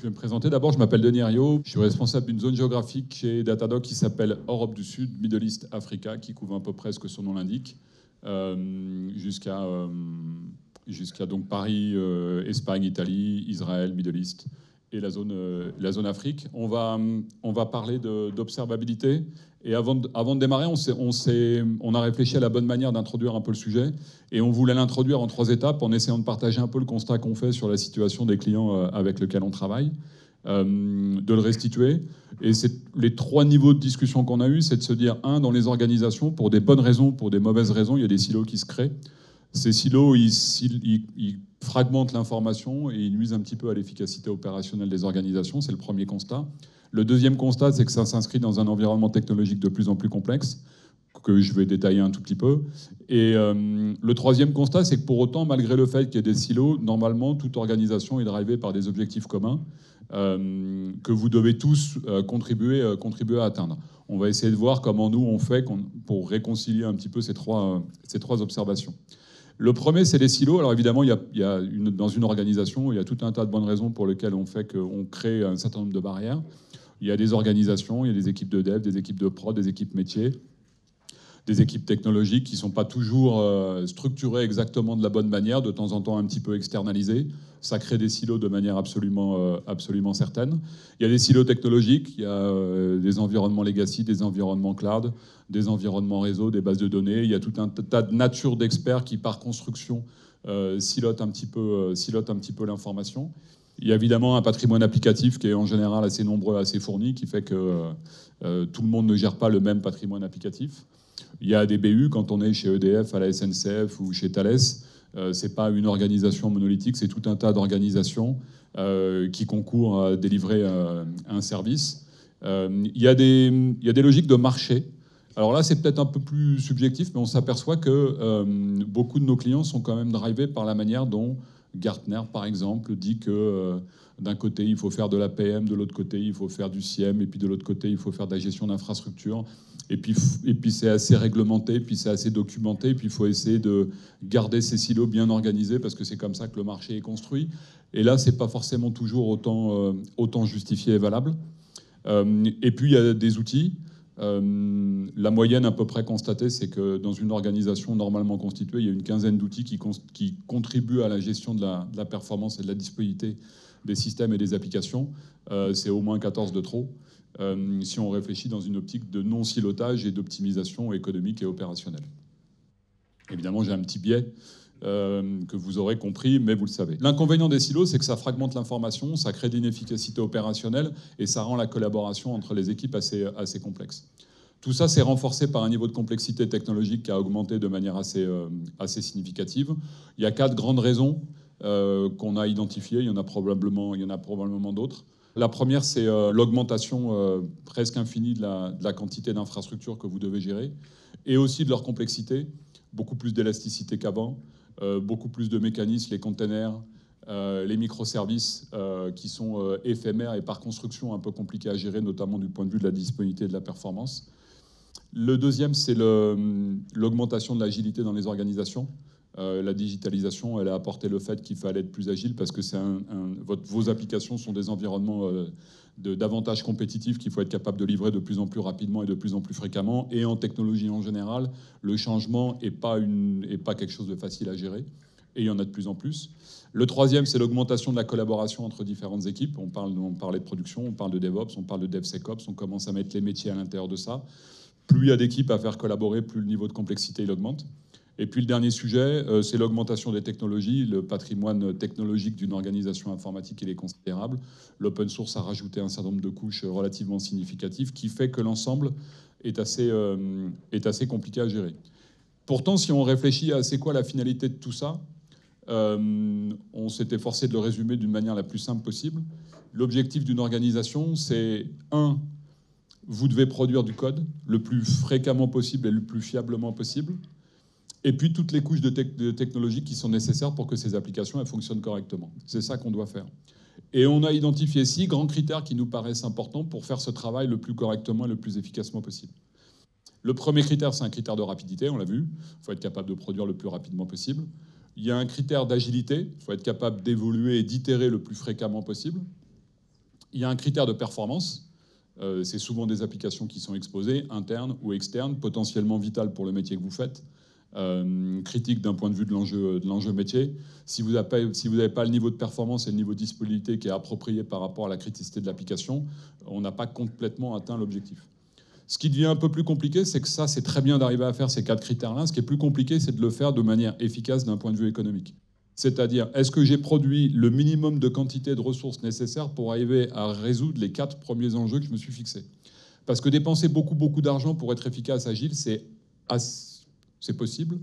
Je vais me présenter. D'abord, je m'appelle Denis Herriot. Je suis responsable d'une zone géographique chez Datadog qui s'appelle Europe du Sud, Middle East, Africa, qui couvre à peu près ce que son nom l'indique, jusqu'à donc Paris, Espagne, Italie, Israël, Middle East et la zone Afrique. On va parler d'observabilité. Et avant de démarrer, on a réfléchi à la bonne manière d'introduire un peu le sujet. Et on voulait l'introduire en 3 étapes en essayant de partager un peu le constat qu'on fait sur la situation des clients avec lesquels on travaille, de le restituer. Et les 3 niveaux de discussion qu'on a eus, c'est de se dire, dans les organisations, pour des bonnes raisons, pour des mauvaises raisons, il y a des silos qui se créent. Ces silos, ils fragmentent l'information et ils nuisent un petit peu à l'efficacité opérationnelle des organisations. C'est le premier constat. Le deuxième constat, c'est que ça s'inscrit dans un environnement technologique de plus en plus complexe, que je vais détailler un tout petit peu. Et le troisième constat, c'est que pour autant, malgré le fait qu'il y ait des silos, normalement, toute organisation est drivée par des objectifs communs que vous devez tous contribuer à atteindre. On va essayer de voir comment nous, on fait pour réconcilier un petit peu ces trois observations. Le premier, c'est les silos. Alors évidemment, dans une organisation, il y a tout un tas de bonnes raisons pour lesquelles on crée un certain nombre de barrières. Il y a des organisations, il y a des équipes de dev, des équipes de prod, des équipes métiers, des équipes technologiques qui ne sont pas toujours structurées exactement de la bonne manière, de temps en temps un petit peu externalisées. Ça crée des silos de manière absolument certaine. Il y a des silos technologiques, il y a des environnements legacy, des environnements cloud, des environnements réseau, des bases de données. Il y a tout un tas de nature d'experts qui, par construction, silotent un petit peu l'information. Il y a évidemment un patrimoine applicatif qui est en général assez nombreux, assez fourni, qui fait que tout le monde ne gère pas le même patrimoine applicatif. Il y a des BU, quand on est chez EDF, à la SNCF ou chez Thales, c'est pas une organisation monolithique, c'est tout un tas d'organisations qui concourent à délivrer un service. Il y a des logiques de marché. Alors là, c'est peut-être un peu plus subjectif, mais on s'aperçoit que beaucoup de nos clients sont quand même drivés par la manière dont Gartner, par exemple, dit que d'un côté, il faut faire de la PM, de l'autre côté, il faut faire du CIEM, et puis de l'autre côté, il faut faire de la gestion d'infrastructure. Et puis c'est assez réglementé, puis c'est assez documenté, puis il faut essayer de garder ces silos bien organisés, parce que c'est comme ça que le marché est construit. Et là, c'est pas forcément toujours autant justifié et valable. Et puis, il y a des outils. La moyenne à peu près constatée, c'est que dans une organisation normalement constituée, il y a une quinzaine d'outils qui contribuent à la gestion de la performance et de la disponibilité des systèmes et des applications. C'est au moins 14 de trop, si on réfléchit dans une optique de non-silotage et d'optimisation économique et opérationnelle. Évidemment, j'ai un petit biais que vous aurez compris, mais vous le savez. L'inconvénient des silos, c'est que ça fragmente l'information, ça crée de l'inefficacité opérationnelle et ça rend la collaboration entre les équipes assez complexe. Tout ça, c'est renforcé par un niveau de complexité technologique qui a augmenté de manière assez significative. Il y a 4 grandes raisons qu'on a identifiées, il y en a probablement d'autres. La première, c'est l'augmentation presque infinie de la quantité d'infrastructures que vous devez gérer et aussi de leur complexité, beaucoup plus d'élasticité qu'avant. Beaucoup plus de mécanismes, les containers, les microservices qui sont éphémères et par construction un peu compliqués à gérer, notamment du point de vue de la disponibilité et de la performance. Le deuxième, c'est l'augmentation de l'agilité dans les organisations. La digitalisation, elle a apporté le fait qu'il fallait être plus agile parce que vos applications sont des environnements davantage compétitifs qu'il faut être capable de livrer de plus en plus rapidement et de plus en plus fréquemment. Et en technologie en général, le changement n'est pas quelque chose de facile à gérer. Et il y en a de plus en plus. Le troisième, c'est l'augmentation de la collaboration entre différentes équipes. On parlait de production, on parle de DevOps, on parle de DevSecOps, on commence à mettre les métiers à l'intérieur de ça. Plus il y a d'équipes à faire collaborer, plus le niveau de complexité il augmente. Et puis le dernier sujet, c'est l'augmentation des technologies. Le patrimoine technologique d'une organisation informatique, il est considérable. L'open source a rajouté un certain nombre de couches relativement significatives qui fait que l'ensemble est assez compliqué à gérer. Pourtant, si on réfléchit à c'est quoi la finalité de tout ça, on s'était forcé de le résumer d'une manière la plus simple possible. L'objectif d'une organisation, c'est 1, vous devez produire du code le plus fréquemment possible et le plus fiablement possible. Et puis toutes les couches de technologie qui sont nécessaires pour que ces applications elles fonctionnent correctement. C'est ça qu'on doit faire. Et on a identifié 6 grands critères qui nous paraissent importants pour faire ce travail le plus correctement et le plus efficacement possible. Le premier critère, c'est un critère de rapidité, on l'a vu. Il faut être capable de produire le plus rapidement possible. Il y a un critère d'agilité, il faut être capable d'évoluer et d'itérer le plus fréquemment possible. il y a un critère de performance. C'est souvent des applications qui sont exposées, internes ou externes, potentiellement vitales pour le métier que vous faites. Critique d'un point de vue de l'enjeu métier. Si vous n'avez pas le niveau de performance et le niveau de disponibilité qui est approprié par rapport à la criticité de l'application, on n'a pas complètement atteint l'objectif. Ce qui devient un peu plus compliqué, c'est que ça, c'est très bien d'arriver à faire ces 4 critères-là. Ce qui est plus compliqué, c'est de le faire de manière efficace d'un point de vue économique. C'est-à-dire, est-ce que j'ai produit le minimum de quantité de ressources nécessaires pour arriver à résoudre les 4 premiers enjeux que je me suis fixés? Parce que dépenser beaucoup d'argent pour être efficace, agile, c'est possible.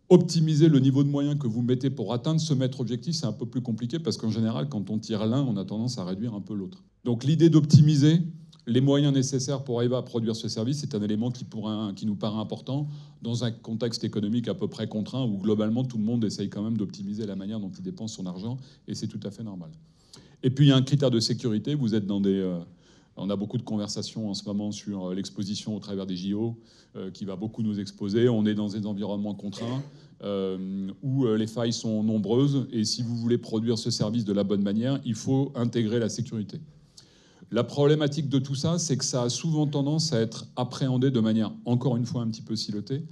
Optimiser le niveau de moyens que vous mettez pour atteindre ce maître objectif, c'est un peu plus compliqué parce qu'en général, quand on tire l'un, on a tendance à réduire un peu l'autre. Donc l'idée d'optimiser les moyens nécessaires pour arriver à produire ce service, c'est un élément qui nous paraît important dans un contexte économique à peu près contraint où globalement tout le monde essaye quand même d'optimiser la manière dont il dépense son argent et c'est tout à fait normal. Et puis il y a un critère de sécurité, vous êtes dans des... on a beaucoup de conversations en ce moment sur l'exposition au travers des JO qui va beaucoup nous exposer. On est dans des environnements contraints où les failles sont nombreuses et si vous voulez produire ce service de la bonne manière, il faut intégrer la sécurité. La problématique de tout ça, c'est que ça a souvent tendance à être appréhendé de manière, encore une fois, un petit peu silotée,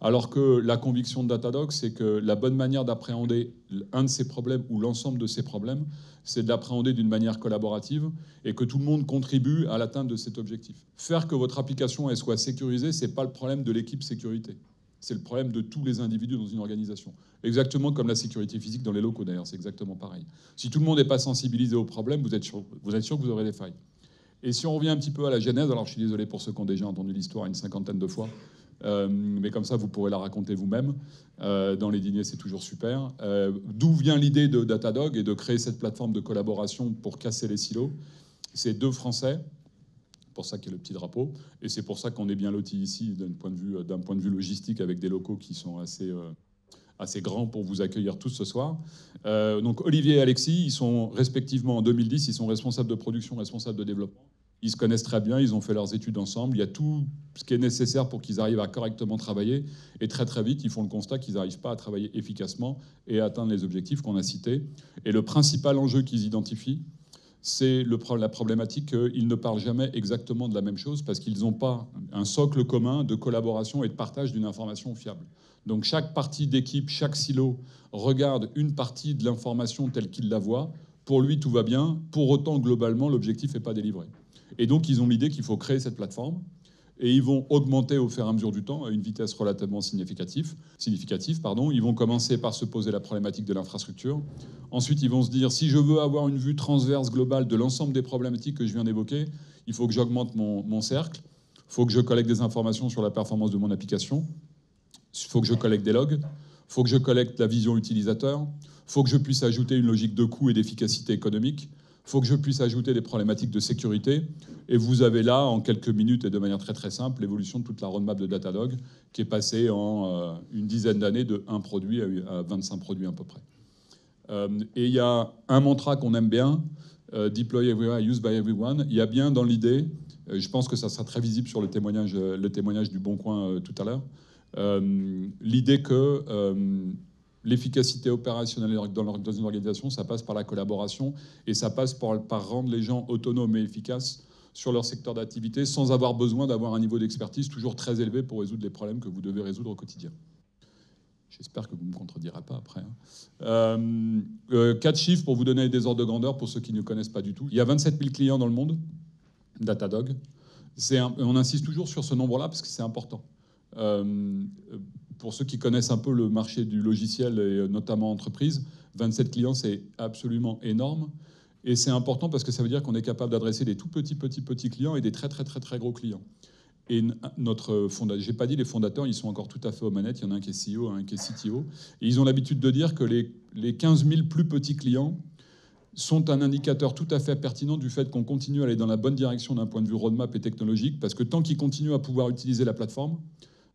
alors que la conviction de Datadog, c'est que la bonne manière d'appréhender un de ces problèmes ou l'ensemble de ces problèmes, c'est de l'appréhender d'une manière collaborative et que tout le monde contribue à l'atteinte de cet objectif. Faire que votre application elle soit sécurisée, ce n'est pas le problème de l'équipe sécurité. C'est le problème de tous les individus dans une organisation. Exactement comme la sécurité physique dans les locaux, d'ailleurs, c'est exactement pareil. Si tout le monde n'est pas sensibilisé au problème, vous êtes sûr que vous aurez des failles. Et si on revient un petit peu à la genèse, alors je suis désolé pour ceux qui ont déjà entendu l'histoire une 50aine de fois, mais comme ça vous pourrez la raconter vous-même. Dans les dîners, c'est toujours super. D'où vient l'idée de Datadog et de créer cette plateforme de collaboration pour casser les silos? C'est 2 Français, pour ça qu'il y a le petit drapeau, et c'est pour ça qu'on est bien loti ici d'un point de vue logistique avec des locaux qui sont assez grands pour vous accueillir tous ce soir. Donc Olivier et Alexis, ils sont respectivement en 2010, ils sont responsables de production, responsables de développement. Ils se connaissent très bien, ils ont fait leurs études ensemble. Il y a tout ce qui est nécessaire pour qu'ils arrivent à correctement travailler. Et très très vite, ils font le constat qu'ils n'arrivent pas à travailler efficacement et à atteindre les objectifs qu'on a cités. Et le principal enjeu qu'ils identifient, c'est la problématique qu'ils ne parlent jamais exactement de la même chose parce qu'ils n'ont pas un socle commun de collaboration et de partage d'une information fiable. Donc chaque partie d'équipe, chaque silo regarde une partie de l'information telle qu'il la voit. Pour lui, tout va bien. Pour autant, globalement, l'objectif n'est pas délivré. Et donc, ils ont l'idée qu'il faut créer cette plateforme. Et ils vont augmenter au fur et à mesure du temps à une vitesse relativement significative. Ils vont commencer par se poser la problématique de l'infrastructure. Ensuite, ils vont se dire, si je veux avoir une vue transverse globale de l'ensemble des problématiques que je viens d'évoquer, il faut que j'augmente mon cercle. Il faut que je collecte des informations sur la performance de mon application. Il faut que je collecte des logs. Il faut que je collecte la vision utilisateur. Il faut que je puisse ajouter une logique de coût et d'efficacité économique. Il faut que je puisse ajouter des problématiques de sécurité. Et vous avez là, en quelques minutes et de manière très très simple, l'évolution de toute la roadmap de Datadog, qui est passée en une dizaine d'années de 1 produit à 25 produits à peu près. Et il y a un mantra qu'on aime bien, Deploy everywhere, used by everyone. Il y a bien dans l'idée, je pense que ça sera très visible sur le témoignage du Bon Coin tout à l'heure, l'idée que l'efficacité opérationnelle dans une organisation, ça passe par la collaboration et ça passe par rendre les gens autonomes et efficaces sur leur secteur d'activité sans avoir besoin d'avoir un niveau d'expertise toujours très élevé pour résoudre les problèmes que vous devez résoudre au quotidien. J'espère que vous ne me contredirez pas après. 4 chiffres pour vous donner des ordres de grandeur pour ceux qui ne connaissent pas du tout. Il y a 27 000 clients dans le monde, Datadog. On insiste toujours sur ce nombre-là parce que c'est important. Pour ceux qui connaissent un peu le marché du logiciel et notamment entreprise, 27 clients, c'est absolument énorme. Et c'est important parce que ça veut dire qu'on est capable d'adresser des tout petits clients et des très gros clients. Et j'ai pas dit les fondateurs, ils sont encore tout à fait aux manettes. Il y en a un qui est CEO, un qui est CTO. Et ils ont l'habitude de dire que les 15 000 plus petits clients sont un indicateur tout à fait pertinent du fait qu'on continue à aller dans la bonne direction d'un point de vue roadmap et technologique, parce que tant qu'ils continuent à pouvoir utiliser la plateforme,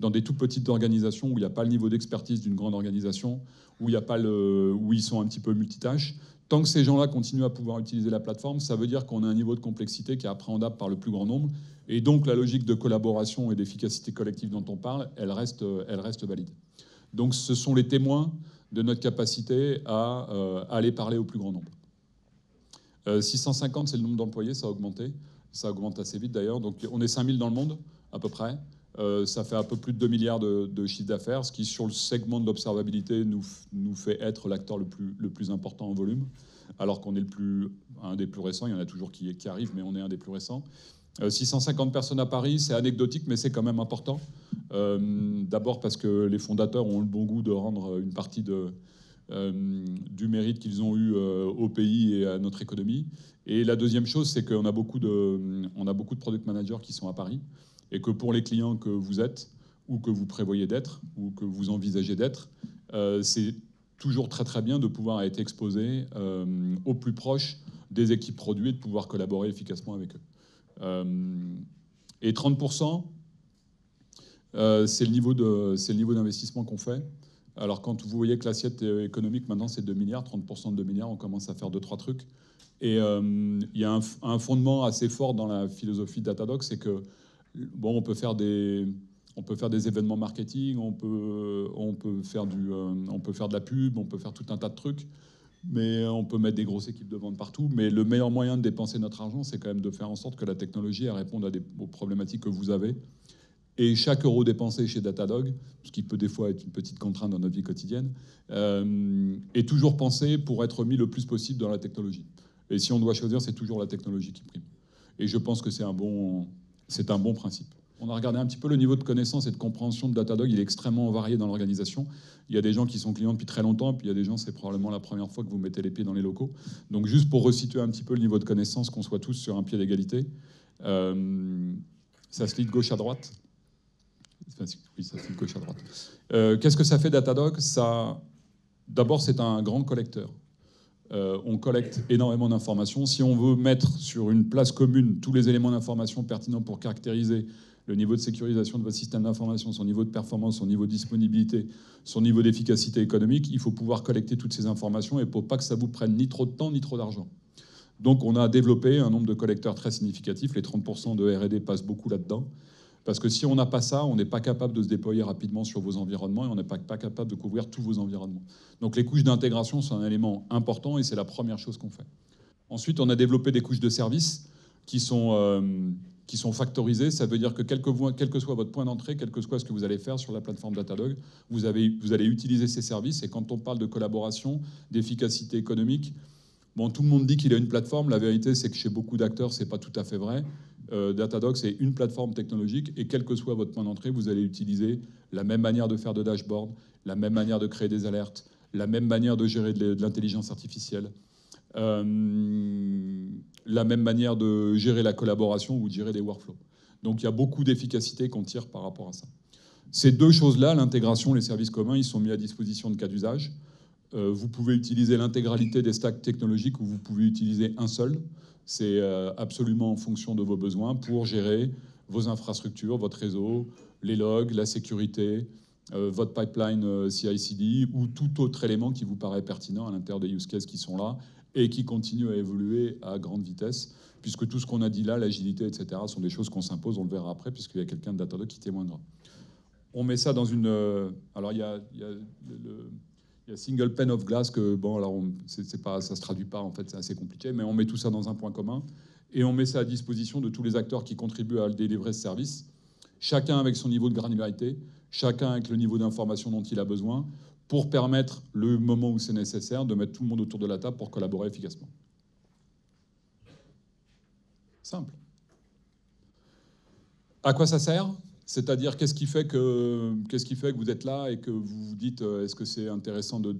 dans des tout petites organisations où il n'y a pas le niveau d'expertise d'une grande organisation, où ils sont un petit peu multitâches, tant que ces gens-là continuent à pouvoir utiliser la plateforme, ça veut dire qu'on a un niveau de complexité qui est appréhendable par le plus grand nombre. Et donc la logique de collaboration et d'efficacité collective dont on parle, elle reste valide. Donc ce sont les témoins de notre capacité à aller parler au plus grand nombre. 650, c'est le nombre d'employés, ça a augmenté. Ça augmente assez vite d'ailleurs. Donc on est 5000 dans le monde, à peu près. Ça fait un peu plus de 2 milliards de chiffre d'affaires, ce qui, sur le segment de l'observabilité, nous fait être l'acteur le plus important en volume, alors qu'on est un des plus récents. Il y en a toujours qui arrivent, mais on est un des plus récents. 650 personnes à Paris, c'est anecdotique, mais c'est quand même important. D'abord parce que les fondateurs ont le bon goût de rendre une partie du mérite qu'ils ont eu au pays et à notre économie. Et la deuxième chose, c'est qu'on a beaucoup de product managers qui sont à Paris, et que pour les clients que vous êtes, ou que vous prévoyez d'être, ou que vous envisagez d'être, c'est toujours très très bien de pouvoir être exposé au plus proche des équipes produits et de pouvoir collaborer efficacement avec eux. Et 30%, c'est le niveau d'investissement qu'on fait. Alors quand vous voyez que l'assiette économique maintenant c'est 2 milliards, 30% de 2 milliards, on commence à faire 2-3 trucs. Et il y a un fondement assez fort dans la philosophie de Datadog, c'est que bon, on peut faire des événements marketing, on peut faire de la pub, on peut faire tout un tas de trucs, mais on peut mettre des grosses équipes de vente partout. Mais le meilleur moyen de dépenser notre argent, c'est quand même de faire en sorte que la technologie réponde aux problématiques que vous avez. Et chaque euro dépensé chez Datadog, ce qui peut des fois être une petite contrainte dans notre vie quotidienne, est toujours pensé pour être mis le plus possible dans la technologie. Et si on doit choisir, c'est toujours la technologie qui prime. Et je pense que c'est un bon principe. On a regardé un petit peu le niveau de connaissance et de compréhension de Datadog. Il est extrêmement varié dans l'organisation. Il y a des gens qui sont clients depuis très longtemps, et puis il y a des gens, c'est probablement la première fois que vous mettez les pieds dans les locaux. Donc juste pour resituer un petit peu le niveau de connaissance, qu'on soit tous sur un pied d'égalité, ça se lit de gauche à droite. Enfin, oui, ça se lit de gauche à droite. Qu'est-ce que ça fait Datadog? D'abord, c'est un grand collecteur. On collecte énormément d'informations. Si on veut mettre sur une place commune tous les éléments d'information pertinents pour caractériser le niveau de sécurisation de votre système d'information, son niveau de performance, son niveau de disponibilité, son niveau d'efficacité économique, il faut pouvoir collecter toutes ces informations et pour pas que ça vous prenne ni trop de temps ni trop d'argent. Donc on a développé un nombre de collecteurs très significatif. Les 30% de R&D passent beaucoup là-dedans. Parce que si on n'a pas ça, on n'est pas capable de se déployer rapidement sur vos environnements et on n'est pas capable de couvrir tous vos environnements. Donc les couches d'intégration sont un élément important et c'est la première chose qu'on fait. Ensuite, on a développé des couches de services qui sont factorisées. Ça veut dire que quel que soit votre point d'entrée, quel que soit ce que vous allez faire sur la plateforme Datadog, vous allez utiliser ces services. Et quand on parle de collaboration, d'efficacité économique, bon, tout le monde dit qu'il a une plateforme. La vérité, c'est que chez beaucoup d'acteurs, ce n'est pas tout à fait vrai. Datadog, c'est une plateforme technologique et quel que soit votre point d'entrée, vous allez utiliser la même manière de faire de dashboard, la même manière de créer des alertes, la même manière de gérer de l'intelligence artificielle, la même manière de gérer la collaboration ou de gérer des workflows. Donc il y a beaucoup d'efficacité qu'on tire par rapport à ça. Ces deux choses-là, l'intégration, les services communs, ils sont mis à disposition de cas d'usage. Vous pouvez utiliser l'intégralité des stacks technologiques ou vous pouvez utiliser un seul. C'est absolument en fonction de vos besoins pour gérer vos infrastructures, votre réseau, les logs, la sécurité, votre pipeline CI/CD ou tout autre élément qui vous paraît pertinent à l'intérieur des use cases qui sont là et qui continuent à évoluer à grande vitesse, puisque tout ce qu'on a dit là, l'agilité, etc., sont des choses qu'on s'impose, on le verra après, puisqu'il y a quelqu'un de Datadog qui témoignera. On met ça dans une... alors, il y a single pane of glass que, bon, alors ça se traduit pas, en fait, c'est assez compliqué, mais on met tout ça dans un point commun et on met ça à disposition de tous les acteurs qui contribuent à délivrer ce service, chacun avec son niveau de granularité, chacun avec le niveau d'information dont il a besoin, pour permettre, le moment où c'est nécessaire, de mettre tout le monde autour de la table pour collaborer efficacement. Simple. À quoi ça sert ? C'est-à-dire, qu'est-ce qui fait que vous êtes là et que vous vous dites est-ce que c'est intéressant de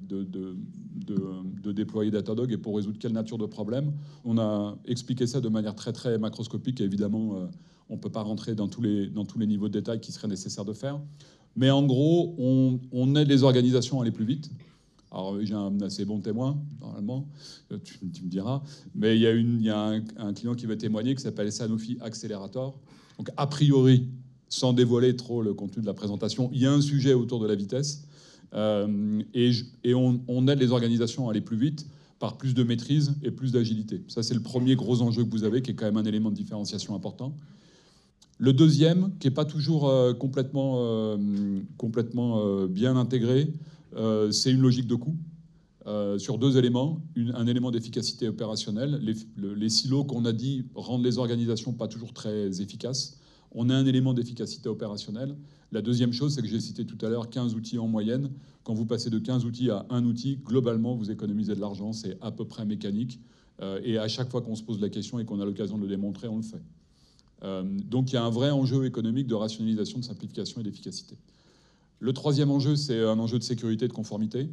déployer Datadog et pour résoudre quelle nature de problème? On a expliqué ça de manière très très macroscopique et évidemment on ne peut pas rentrer dans tous les niveaux de détail qui seraient nécessaires de faire. Mais en gros, on aide les organisations à aller plus vite. Alors j'ai un assez bon témoin, normalement, tu me diras, mais il y a un client qui va témoigner qui s'appelle Sanofi Accelerator. Donc a priori, sans dévoiler trop le contenu de la présentation, il y a un sujet autour de la vitesse et on aide les organisations à aller plus vite par plus de maîtrise et plus d'agilité. Ça, c'est le premier gros enjeu que vous avez, qui est quand même un élément de différenciation important. Le deuxième, qui n'est pas toujours complètement bien intégré, c'est une logique de coût. sur deux éléments. Un élément d'efficacité opérationnelle. Les silos qu'on a dit rendent les organisations pas toujours très efficaces. On a un élément d'efficacité opérationnelle. La deuxième chose, c'est que j'ai cité tout à l'heure 15 outils en moyenne. Quand vous passez de 15 outils à un outil, globalement, vous économisez de l'argent. C'est à peu près mécanique. Et à chaque fois qu'on se pose la question et qu'on a l'occasion de le démontrer, on le fait. Donc il y a un vrai enjeu économique de rationalisation, de simplification et d'efficacité. Le troisième enjeu, c'est un enjeu de sécurité et de conformité.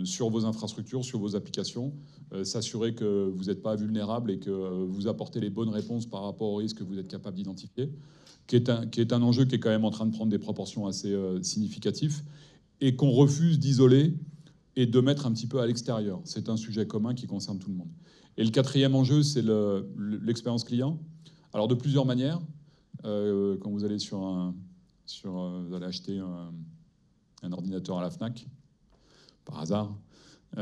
Sur vos infrastructures, sur vos applications, s'assurer que vous n'êtes pas vulnérable et que vous apportez les bonnes réponses par rapport aux risques que vous êtes capable d'identifier, qui est un enjeu qui est quand même en train de prendre des proportions assez significatives et qu'on refuse d'isoler et de mettre un petit peu à l'extérieur. C'est un sujet commun qui concerne tout le monde. Et le quatrième enjeu, c'est l'expérience client. Alors de plusieurs manières, quand vous allez vous allez acheter un ordinateur à la Fnac, par hasard. Si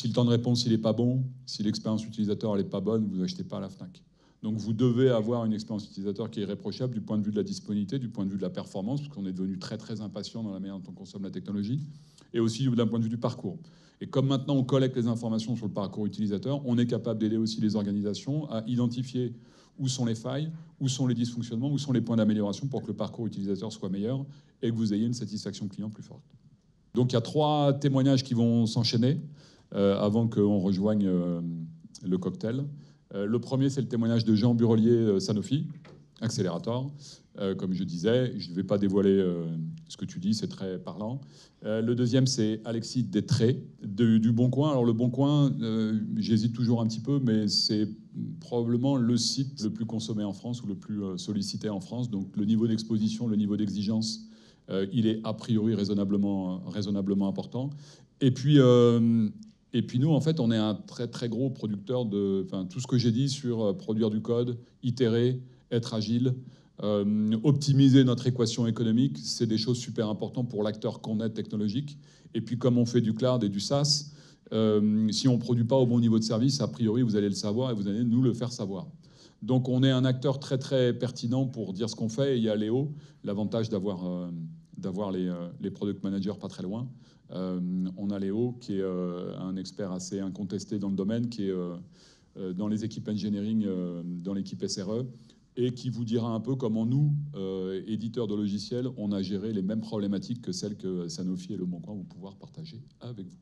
le temps de réponse n'est pas bon, si l'expérience utilisateur n'est pas bonne, vous n'achetez pas à la Fnac. Donc vous devez avoir une expérience utilisateur qui est irréprochable du point de vue de la disponibilité, du point de vue de la performance, parce qu'on est devenu très très impatient dans la manière dont on consomme la technologie, et aussi d'un point de vue du parcours. Et comme maintenant on collecte les informations sur le parcours utilisateur, on est capable d'aider aussi les organisations à identifier où sont les failles, où sont les dysfonctionnements, où sont les points d'amélioration pour que le parcours utilisateur soit meilleur et que vous ayez une satisfaction client plus forte. Donc il y a 3 témoignages qui vont s'enchaîner avant qu'on rejoigne le cocktail. Le premier, c'est le témoignage de Jean Burelier, Sanofi, Accelerator. Comme je disais, je ne vais pas dévoiler ce que tu dis, c'est très parlant. Le deuxième, c'est Alexis Détré, du Bon Coin. Alors le Bon Coin, j'hésite toujours un petit peu, mais c'est probablement le site le plus consommé en France ou le plus sollicité en France. Donc le niveau d'exposition, le niveau d'exigence, il est a priori raisonnablement important. Et puis nous, en fait, on est un très très gros producteur de, tout ce que j'ai dit sur produire du code, itérer, être agile, optimiser notre équation économique, c'est des choses super importantes pour l'acteur qu'on est technologique. Et puis comme on fait du cloud et du SaaS, si on ne produit pas au bon niveau de service, a priori, vous allez le savoir et vous allez nous le faire savoir. Donc on est un acteur très très pertinent pour dire ce qu'on fait. Et il y a Léo, l'avantage d'avoir les product managers pas très loin. On a Léo qui est un expert assez incontesté dans le domaine, qui est dans les équipes engineering, dans l'équipe SRE, et qui vous dira un peu comment nous, éditeurs de logiciels, on a géré les mêmes problématiques que celles que Sanofi et Le Bon Coin vont pouvoir partager avec vous.